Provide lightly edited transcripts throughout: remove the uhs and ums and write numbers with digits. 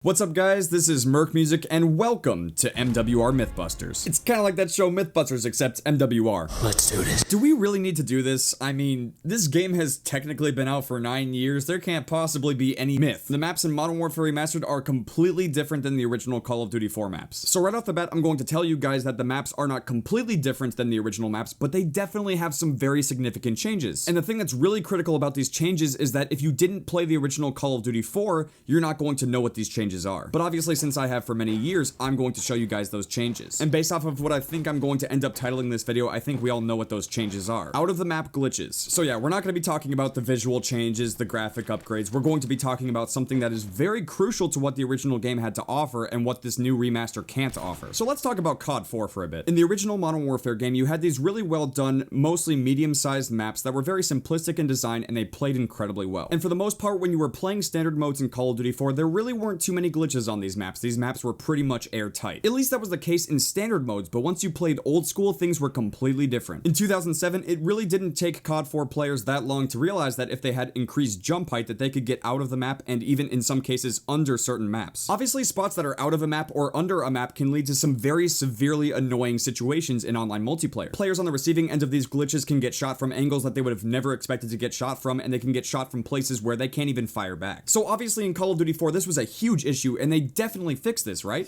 What's up guys, this is Merc Music and welcome to MWR Mythbusters. It's kinda like that show Mythbusters except MWR. Let's do this. Do we really need to do this? I mean, this game has technically been out for 9 years, there can't possibly be any myth. The maps in Modern Warfare Remastered are completely different than the original Call of Duty 4 maps. So right off the bat, I'm going to tell you guys that the maps are not completely different than the original maps, but they definitely have some very significant changes. And the thing that's really critical about these changes is that if you didn't play the original Call of Duty 4, you're not going to know what these changes are. But obviously, since I have for many years, I'm going to show you guys those changes. And based off of what I think I'm going to end up titling this video, I think we all know what those changes are. Out of the map glitches. So yeah, we're not going to be talking about the visual changes, the graphic upgrades. We're going to be talking about something that is very crucial to what the original game had to offer and what this new remaster can't offer. So let's talk about COD 4 for a bit. In the original Modern Warfare game, you had these really well done, mostly medium-sized maps that were very simplistic in design and they played incredibly well. And for the most part, when you were playing standard modes in Call of Duty 4, there really weren't too many glitches on these maps. These maps were pretty much airtight. At least that was the case in standard modes, but once you played old school, things were completely different. In 2007, it really didn't take COD 4 players that long to realize that if they had increased jump height, that they could get out of the map and even in some cases under certain maps. Obviously, spots that are out of a map or under a map can lead to some very severely annoying situations in online multiplayer. Players on the receiving end of these glitches can get shot from angles that they would have never expected to get shot from, and they can get shot from places where they can't even fire back. So obviously in Call of Duty 4, this was a huge issue, and they definitely fixed this, right?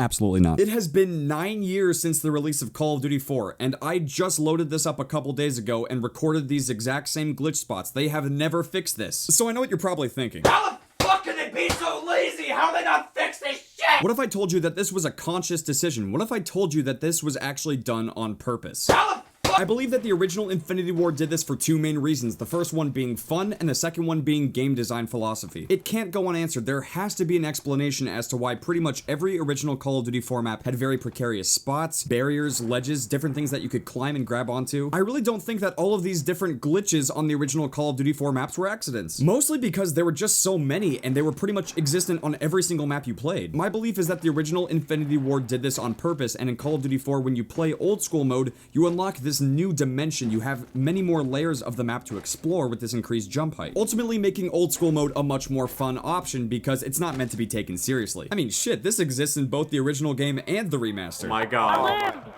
Absolutely not. It has been 9 years since the release of Call of Duty 4, and I just loaded this up a couple days ago and recorded these exact same glitch spots. They have never fixed this. So I know what you're probably thinking. How the fuck can they be so lazy? How they not fix this shit? What if I told you that this was a conscious decision? What if I told you that this was actually done on purpose? How the I believe that the original Infinity Ward did this for two main reasons, the first one being fun and the second one being game design philosophy. It can't go unanswered. There has to be an explanation as to why pretty much every original Call of Duty 4 map had very precarious spots, barriers, ledges, different things that you could climb and grab onto. I really don't think that all of these different glitches on the original Call of Duty 4 maps were accidents. Mostly because there were just so many and they were pretty much existent on every single map you played. My belief is that the original Infinity Ward did this on purpose, and in Call of Duty 4 when you play old school mode, you unlock this new dimension. You have many more layers of the map to explore with this increased jump height, ultimately making old school mode a much more fun option because it's not meant to be taken seriously. I mean, shit, this exists in both the original game and the remaster. Oh my god.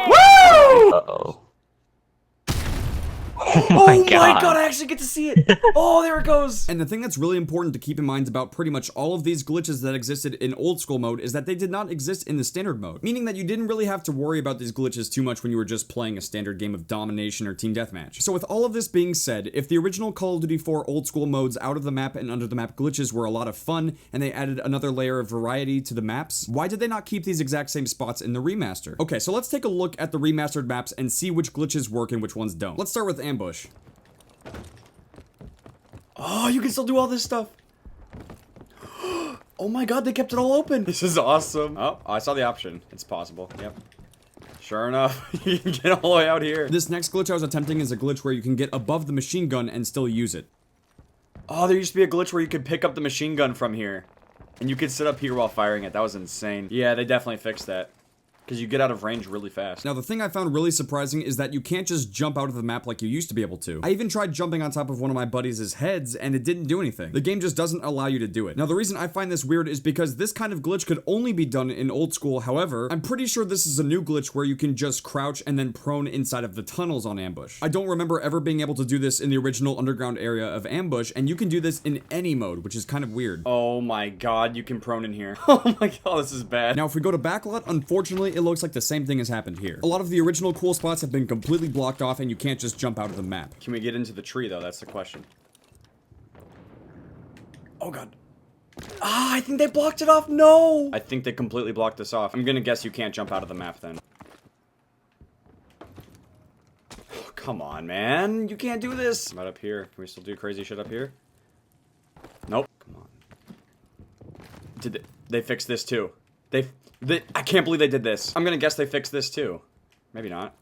Woo! Uh-oh. Oh my god, I actually get to see it. Oh, there it goes. And the thing that's really important to keep in mind about pretty much all of these glitches that existed in old school mode is that they did not exist in the standard mode, meaning that you didn't really have to worry about these glitches too much when you were just playing a standard game of domination or team deathmatch. So with all of this being said, if the original Call of Duty 4 old school modes out of the map and under the map glitches were a lot of fun and they added another layer of variety to the maps, why did they not keep these exact same spots in the remaster? Okay, so let's take a look at the remastered maps and see which glitches work and which ones don't. Let's start with Ambush. Oh, you can still do all this stuff. Oh my god, they kept it all open. This is awesome. Oh, I saw the option. It's possible. Yep. Sure enough, you can get all the way out here. This next glitch I was attempting is a glitch where you can get above the machine gun and still use it. Oh, there used to be a glitch where you could pick up the machine gun from here. And you could sit up here while firing it. That was insane. Yeah, they definitely fixed that. Because you get out of range really fast. Now, the thing I found really surprising is that you can't just jump out of the map like you used to be able to. I even tried jumping on top of one of my buddies' heads, and it didn't do anything. The game just doesn't allow you to do it. Now, the reason I find this weird is because this kind of glitch could only be done in old school. However, I'm pretty sure this is a new glitch where you can just crouch and then prone inside of the tunnels on Ambush. I don't remember ever being able to do this in the original underground area of Ambush, and you can do this in any mode, which is kind of weird. Oh my god, you can prone in here. Oh my god, this is bad. Now, if we go to Backlot, unfortunately, it looks like the same thing has happened here. A lot of the original cool spots have been completely blocked off and you can't just jump out of the map. Can we get into the tree though? That's the question. Oh god. Ah, I think they blocked it off. No. I think they completely blocked this off. I'm gonna guess you can't jump out of the map then. Oh, come on, man. You can't do this. About up here. Can we still do crazy shit up here? Nope. Come on. Did they fix this too? I can't believe they did this. I'm gonna guess they fixed this too. Maybe not.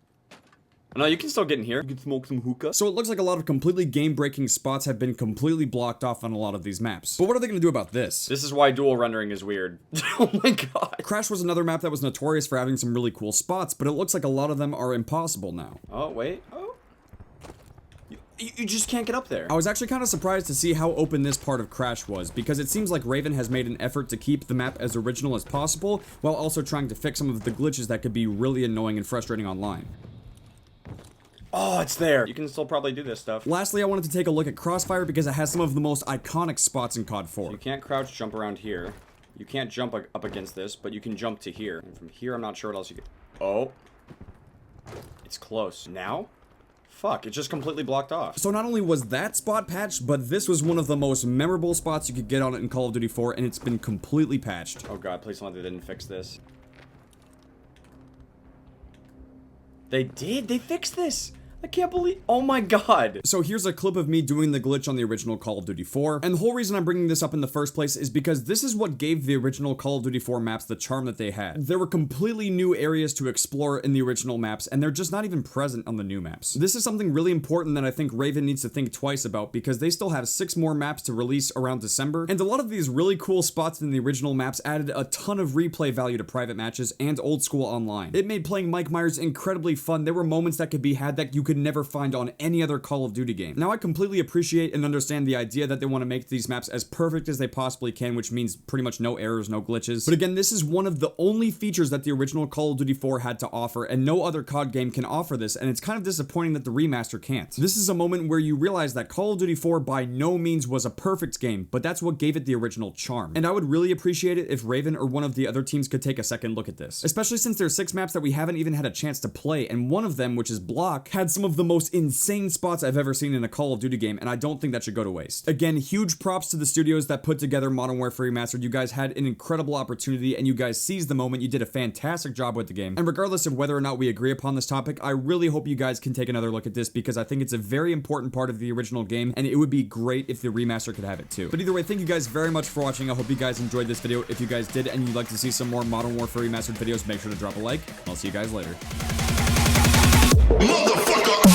No, you can still get in here. You can smoke some hookah. So it looks like a lot of completely game-breaking spots have been completely blocked off on a lot of these maps. But what are they gonna do about this? This is why dual rendering is weird. Oh my god. Crash was another map that was notorious for having some really cool spots, but it looks like a lot of them are impossible now. Oh, wait. Oh. You just can't get up there. I was actually kind of surprised to see how open this part of Crash was, because it seems like Raven has made an effort to keep the map as original as possible, while also trying to fix some of the glitches that could be really annoying and frustrating online. Oh, it's there. You can still probably do this stuff. Lastly, I wanted to take a look at Crossfire because it has some of the most iconic spots in COD 4. You can't crouch jump around here. You can't jump up against this, but you can jump to here. And from here, I'm not sure what else you can... Oh. It's close. Now? Fuck, it just completely blocked off. So not only was that spot patched, but this was one of the most memorable spots you could get on it in Call of Duty 4, and it's been completely patched. Oh god, please tell me they didn't fix this. They did? They fixed this! I can't believe... Oh my god! So here's a clip of me doing the glitch on the original Call of Duty 4, and the whole reason I'm bringing this up in the first place is because this is what gave the original Call of Duty 4 maps the charm that they had. There were completely new areas to explore in the original maps, and they're just not even present on the new maps. This is something really important that I think Raven needs to think twice about, because they still have 6 more maps to release around December, and a lot of these really cool spots in the original maps added a ton of replay value to private matches and old school online. It made playing Mike Myers incredibly fun. There were moments that could be had that you could never find on any other Call of Duty game. Now, I completely appreciate and understand the idea that they want to make these maps as perfect as they possibly can, which means pretty much no errors, no glitches. But again, this is one of the only features that the original Call of Duty 4 had to offer, and no other COD game can offer this, and it's kind of disappointing that the remaster can't. This is a moment where you realize that Call of Duty 4 by no means was a perfect game, but that's what gave it the original charm. And I would really appreciate it if Raven or one of the other teams could take a second look at this, especially since there's 6 maps that we haven't even had a chance to play, and one of them, which is Block, had some of the most insane spots I've ever seen in a Call of Duty game, and I don't think that should go to waste. Again, huge props to the studios that put together Modern Warfare Remastered. You guys had an incredible opportunity, and you guys seized the moment. You did a fantastic job with the game. And regardless of whether or not we agree upon this topic, I really hope you guys can take another look at this, because I think it's a very important part of the original game, and it would be great if the remaster could have it too. But either way, thank you guys very much for watching. I hope you guys enjoyed this video. If you guys did and you'd like to see some more Modern Warfare Remastered videos, make sure to drop a like. I'll see you guys later. Motherfucker!